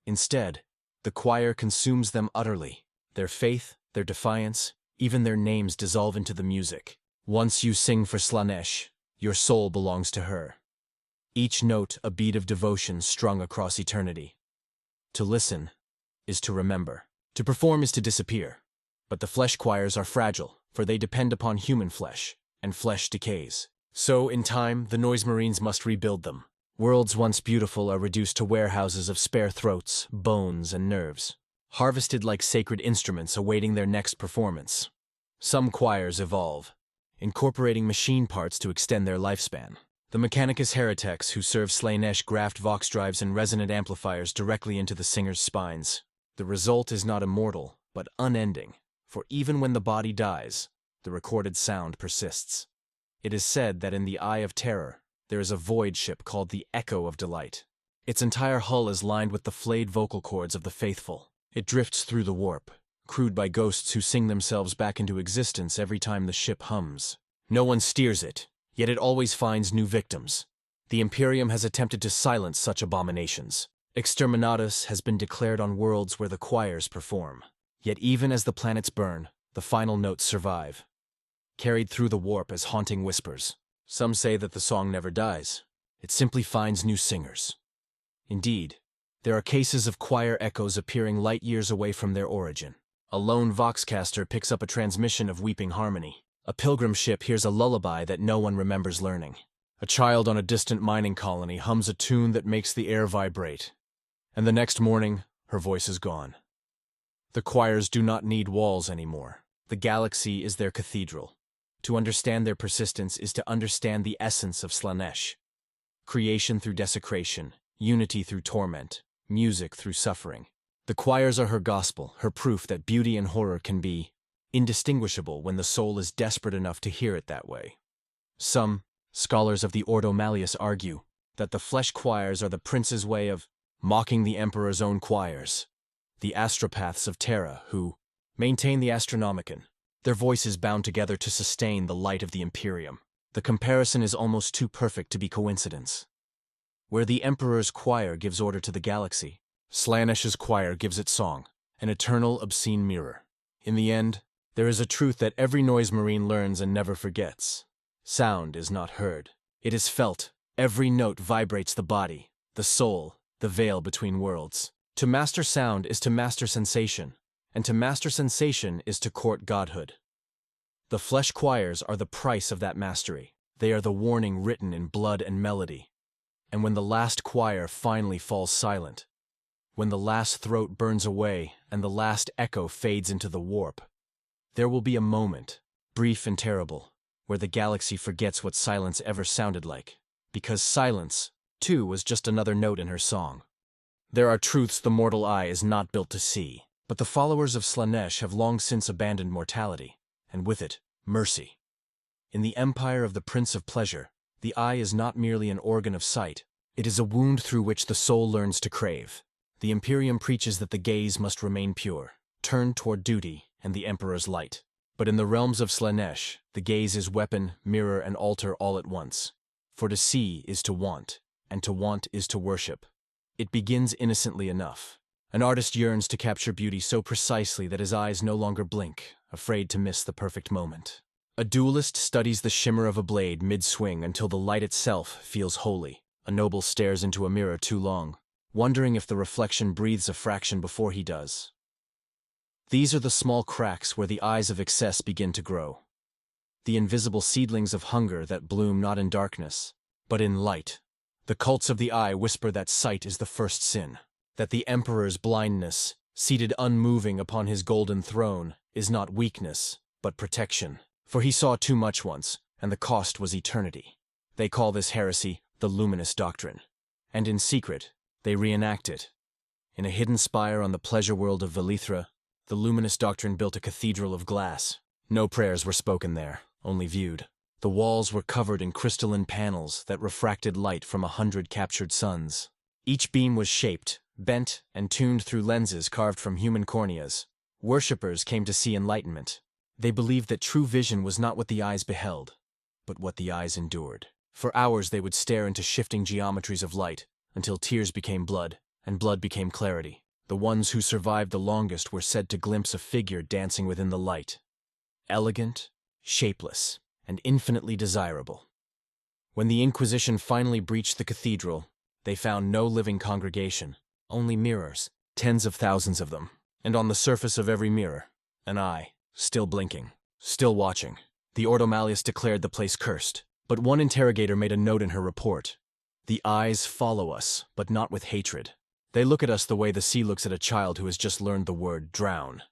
Instead, the choir consumes them utterly. Their faith, their defiance, even their names dissolve into the music. Once you sing for Slaanesh, your soul belongs to her. Each note a bead of devotion strung across eternity. To listen is to remember. To perform is to disappear. But the flesh choirs are fragile, for they depend upon human flesh, and flesh decays. So, in time, the noise marines must rebuild them. Worlds once beautiful are reduced to warehouses of spare throats, bones, and nerves, harvested like sacred instruments awaiting their next performance. Some choirs evolve, incorporating machine parts to extend their lifespan. The Mechanicus heretics who serve Slaanesh graft vox drives and resonant amplifiers directly into the singer's spines. The result is not immortal, but unending, for even when the body dies, the recorded sound persists. It is said that in the Eye of Terror, there is a void ship called the Echo of Delight. Its entire hull is lined with the flayed vocal cords of the faithful. It drifts through the warp, crewed by ghosts who sing themselves back into existence every time the ship hums. No one steers it, yet it always finds new victims. The Imperium has attempted to silence such abominations. Exterminatus has been declared on worlds where the choirs perform. Yet even as the planets burn, the final notes survive, carried through the warp as haunting whispers. Some say that the song never dies. It simply finds new singers. Indeed, there are cases of choir echoes appearing light years away from their origin. A lone voxcaster picks up a transmission of weeping harmony. A pilgrim ship hears a lullaby that no one remembers learning. A child on a distant mining colony hums a tune that makes the air vibrate. And the next morning, her voice is gone. The choirs do not need walls anymore. The galaxy is their cathedral. To understand their persistence is to understand the essence of Slaanesh. Creation through desecration, unity through torment, music through suffering. The choirs are her gospel, her proof that beauty and horror can be indistinguishable when the soul is desperate enough to hear it that way. Some scholars of the Ordo Malleus argue that the flesh choirs are the prince's way of mocking the emperor's own choirs, the astropaths of Terra who maintain the Astronomicon, their voices bound together to sustain the light of the Imperium. The comparison is almost too perfect to be coincidence. Where the emperor's choir gives order to the galaxy, Slaanesh's choir gives it song, an eternal obscene mirror. In the end, there is a truth that every noise marine learns and never forgets. Sound is not heard. It is felt. Every note vibrates the body, the soul, the veil between worlds. To master sound is to master sensation, and to master sensation is to court godhood. The flesh choirs are the price of that mastery. They are the warning written in blood and melody. And when the last choir finally falls silent, when the last throat burns away and the last echo fades into the warp, there will be a moment, brief and terrible, where the galaxy forgets what silence ever sounded like, because silence, too, was just another note in her song. There are truths the mortal eye is not built to see, but the followers of Slaanesh have long since abandoned mortality, and with it, mercy. In the empire of the Prince of Pleasure, the eye is not merely an organ of sight, it is a wound through which the soul learns to crave. The Imperium preaches that the gaze must remain pure, turned toward duty and the Emperor's light. But in the realms of Slaanesh, the gaze is weapon, mirror, and altar all at once. For to see is to want, and to want is to worship. It begins innocently enough. An artist yearns to capture beauty so precisely that his eyes no longer blink, afraid to miss the perfect moment. A duelist studies the shimmer of a blade mid-swing until the light itself feels holy. A noble stares into a mirror too long, wondering if the reflection breathes a fraction before he does. These are the small cracks where the eyes of excess begin to grow. The invisible seedlings of hunger that bloom not in darkness, but in light. The cults of the eye whisper that sight is the first sin, that the emperor's blindness, seated unmoving upon his golden throne, is not weakness, but protection. For he saw too much once, and the cost was eternity. They call this heresy the luminous doctrine. And in secret, they reenact it. In a hidden spire on the pleasure world of Velithra, the luminous doctrine built a cathedral of glass. No prayers were spoken there, only viewed. The walls were covered in crystalline panels that refracted light from 100 captured suns. Each beam was shaped, bent, and tuned through lenses carved from human corneas. Worshippers came to see enlightenment. They believed that true vision was not what the eyes beheld, but what the eyes endured. For hours they would stare into shifting geometries of light, until tears became blood, and blood became clarity. The ones who survived the longest were said to glimpse a figure dancing within the light. Elegant, shapeless, and infinitely desirable. When the Inquisition finally breached the cathedral, they found no living congregation, only mirrors, tens of thousands of them, and on the surface of every mirror, an eye. Still blinking, still watching. The Ordo Malleus declared the place cursed, but one interrogator made a note in her report. The eyes follow us, but not with hatred. They look at us the way the sea looks at a child who has just learned the word drown.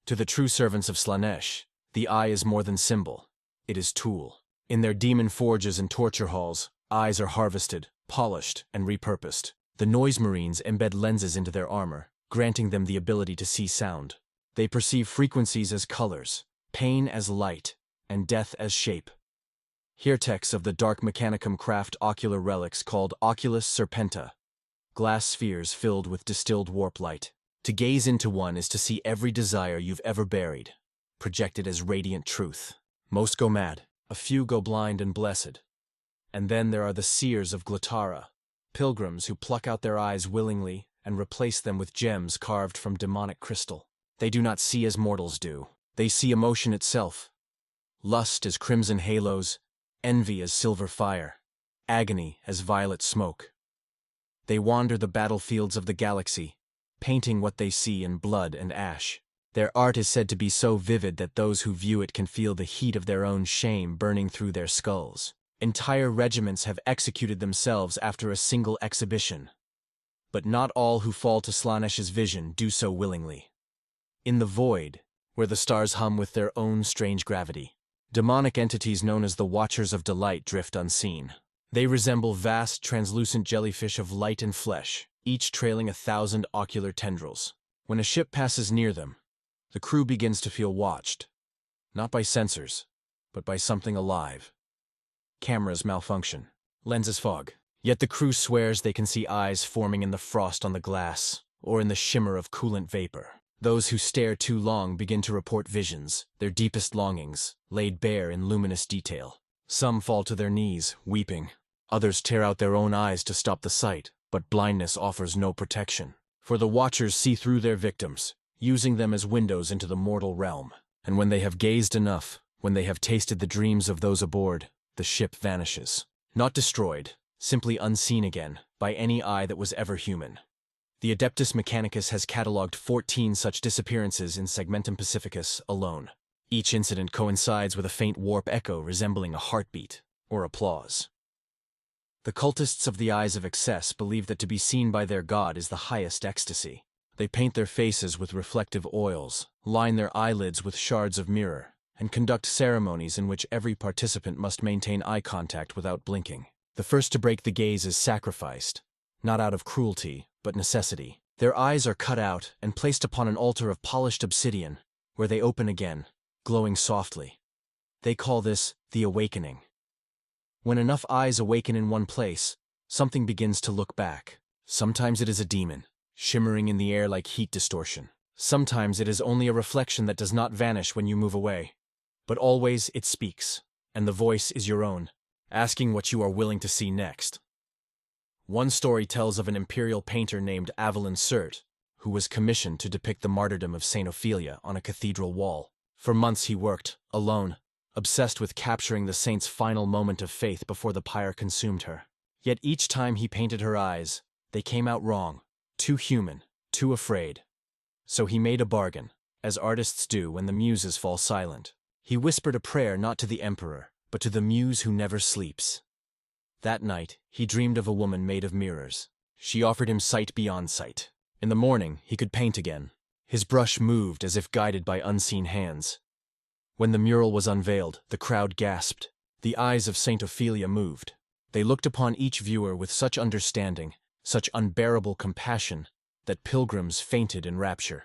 To the true servants of Slaanesh, the eye is more than symbol. It is tool. In their demon forges and torture halls, eyes are harvested, polished, and repurposed. The noise marines embed lenses into their armor, granting them the ability to see sound. They perceive frequencies as colors, pain as light, and death as shape. Hirtex of the Dark Mechanicum craft ocular relics called Oculus Serpenta, glass spheres filled with distilled warp light. To gaze into one is to see every desire you've ever buried, projected as radiant truth. Most go mad, a few go blind and blessed. And then there are the seers of Glutara, pilgrims who pluck out their eyes willingly and replace them with gems carved from demonic crystal. They do not see as mortals do. They see emotion itself. Lust as crimson halos, envy as silver fire, agony as violet smoke. They wander the battlefields of the galaxy, painting what they see in blood and ash. Their art is said to be so vivid that those who view it can feel the heat of their own shame burning through their skulls. Entire regiments have executed themselves after a single exhibition. But not all who fall to Slaanesh's vision do so willingly. In the void, where the stars hum with their own strange gravity, demonic entities known as the Watchers of Delight drift unseen. They resemble vast, translucent jellyfish of light and flesh, each trailing 1,000 ocular tendrils. When a ship passes near them, the crew begins to feel watched, not by sensors, but by something alive. Cameras malfunction, lenses fog, yet the crew swears they can see eyes forming in the frost on the glass, or in the shimmer of coolant vapor. Those who stare too long begin to report visions, their deepest longings, laid bare in luminous detail. Some fall to their knees, weeping. Others tear out their own eyes to stop the sight, but blindness offers no protection. For the Watchers see through their victims, using them as windows into the mortal realm. And when they have gazed enough, when they have tasted the dreams of those aboard, the ship vanishes. Not destroyed, simply unseen again, by any eye that was ever human. The Adeptus Mechanicus has catalogued 14 such disappearances in Segmentum Pacificus alone. Each incident coincides with a faint warp echo resembling a heartbeat or applause. The cultists of the Eyes of Excess believe that to be seen by their god is the highest ecstasy. They paint their faces with reflective oils, line their eyelids with shards of mirror, and conduct ceremonies in which every participant must maintain eye contact without blinking. The first to break the gaze is sacrificed, not out of cruelty, but necessity. Their eyes are cut out and placed upon an altar of polished obsidian, where they open again, glowing softly. They call this the awakening. When enough eyes awaken in one place, something begins to look back. Sometimes it is a demon, shimmering in the air like heat distortion. Sometimes it is only a reflection that does not vanish when you move away. But always it speaks, and the voice is your own, asking what you are willing to see next. One story tells of an imperial painter named Avalon Sert, who was commissioned to depict the martyrdom of Saint Ophelia on a cathedral wall. For months he worked, alone, obsessed with capturing the saint's final moment of faith before the pyre consumed her. Yet each time he painted her eyes, they came out wrong, too human, too afraid. So he made a bargain, as artists do when the muses fall silent. He whispered a prayer not to the emperor, but to the muse who never sleeps. That night, he dreamed of a woman made of mirrors. She offered him sight beyond sight. In the morning, he could paint again. His brush moved as if guided by unseen hands. When the mural was unveiled, the crowd gasped. The eyes of Saint Ophelia moved. They looked upon each viewer with such understanding, such unbearable compassion, that pilgrims fainted in rapture.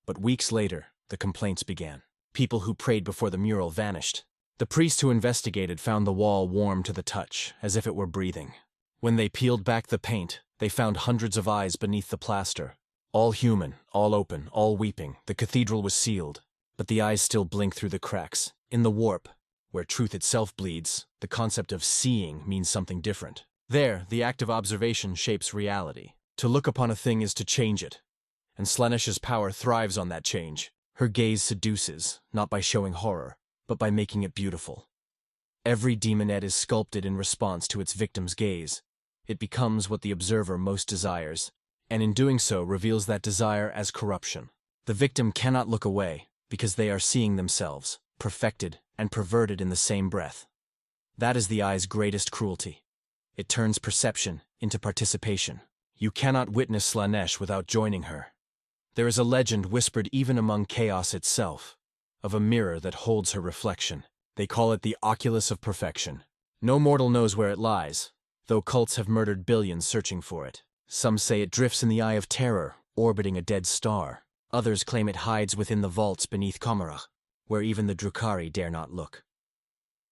But weeks later, the complaints began. People who prayed before the mural vanished. The priest who investigated found the wall warm to the touch, as if it were breathing. When they peeled back the paint, they found hundreds of eyes beneath the plaster. All human, all open, all weeping. The cathedral was sealed, but the eyes still blink through the cracks. In the warp, where truth itself bleeds, the concept of seeing means something different. There, the act of observation shapes reality. To look upon a thing is to change it, and Slaanesh's power thrives on that change. Her gaze seduces, not by showing horror, but by making it beautiful. Every demonette is sculpted in response to its victim's gaze. It becomes what the observer most desires, and in doing so reveals that desire as corruption. The victim cannot look away, because they are seeing themselves, perfected and perverted in the same breath. That is the eye's greatest cruelty. It turns perception into participation. You cannot witness Slaanesh without joining her. There is a legend whispered even among chaos itself, of a mirror that holds her reflection. They call it the oculus of perfection. No mortal knows where it lies, though cults have murdered billions searching for it. Some say it drifts in the eye of terror, orbiting a dead star. Others claim it hides within the vaults beneath Comarach, where even the Drukhari dare not look.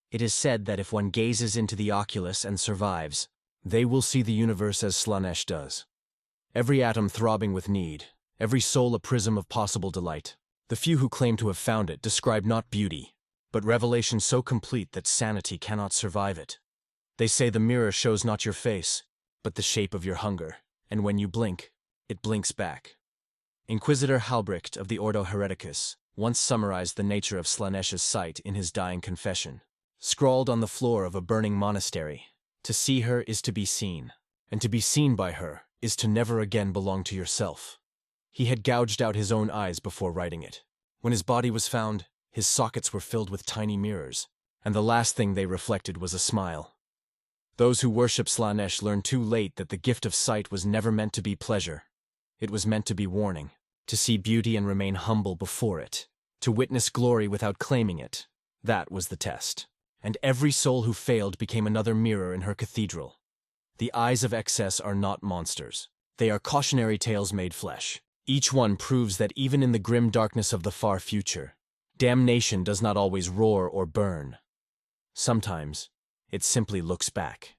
It is said that if one gazes into the oculus and survives, they will see the universe as Slaanesh does. Every atom throbbing with need, every soul a prism of possible delight. The few who claim to have found it describe not beauty, but revelation so complete that sanity cannot survive it. They say the mirror shows not your face, but the shape of your hunger, and when you blink, it blinks back. Inquisitor Halbricht of the Ordo Hereticus once summarized the nature of Slaanesh's sight in his dying confession. Scrawled on the floor of a burning monastery, "To see her is to be seen, and to be seen by her is to never again belong to yourself." He had gouged out his own eyes before writing it. When his body was found, his sockets were filled with tiny mirrors, and the last thing they reflected was a smile. Those who worship Slaanesh learn too late that the gift of sight was never meant to be pleasure. It was meant to be warning, to see beauty and remain humble before it, to witness glory without claiming it. That was the test. And every soul who failed became another mirror in her cathedral. The eyes of excess are not monsters. They are cautionary tales made flesh. Each one proves that even in the grim darkness of the far future, damnation does not always roar or burn. Sometimes, it simply looks back.